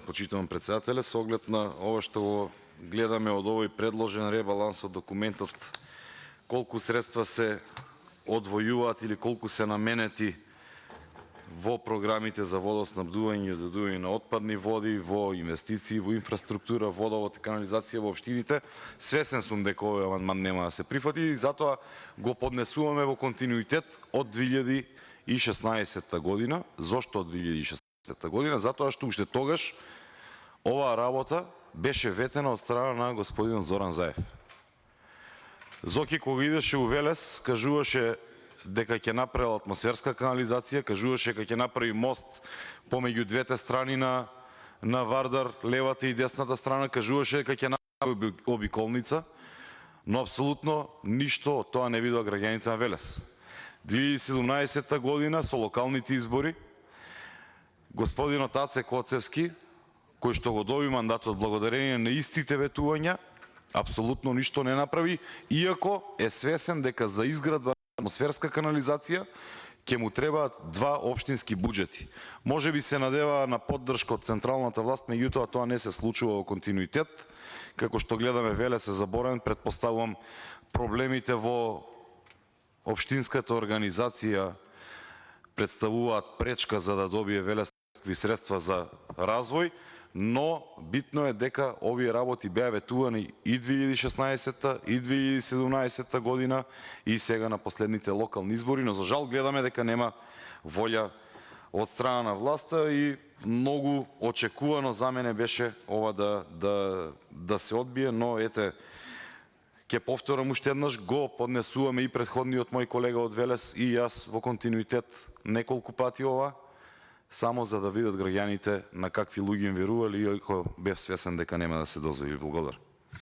почитувам председателя, со оглед на ова што го гледаме од овој предложен ребаланс од документот, колку средства се одвојуваат или колку се наменети во програмите за водоснабдување и додување на отпадни води, во инвестиции, во инфраструктура, водовод и канализација во општините. Свесен сум дека овој амандман нема да се прифати и затоа го поднесуваме во континуитет од 2016 година. Зошто од 2016 година? Затоа што уште тогаш оваа работа беше ветена од страна на господин Зоран Заев. Зоки кога идеше у Велес, кажуваше дека ќе направи атмосферска канализација, кажуваше дека ќе направи мост помеѓу двете страни на Вардар, левата и десната страна, кажуваше дека ќе направи обиколница, но апсолутно ништо од тоа не видоа граѓаните на Велес. 2017 година со локалните избори господинот Аце Коцевски, кој што го доби мандатот благодарение на истите ветувања, апсолутно ништо не направи, иако е свесен дека за изградба на атмосферска канализација ќе му требаат 2 општински буџети. Може би се надева на поддршка од централната власт, меѓутоа тоа не се случува во континуитет. Како што гледаме, Велес е заборен, претпоставувам проблемите во општинската организација представуваат пречка за да добие Велес такви средства за развој, но битно е дека овие работи беа ветувани и 2016 и 2017 година и сега на последните локални избори, но за жал гледаме дека нема волја од страна на власта и многу очекувано за мене беше ова да се одбие, но ете, ќе повторам уште еднаш, го поднесуваме и претходниот мој колега од Велес и јас во континуитет неколку пати ова, само за да видат граѓаните на какви луѓе им верувале, иако бев свесен дека нема да се дозволи. Благодарам.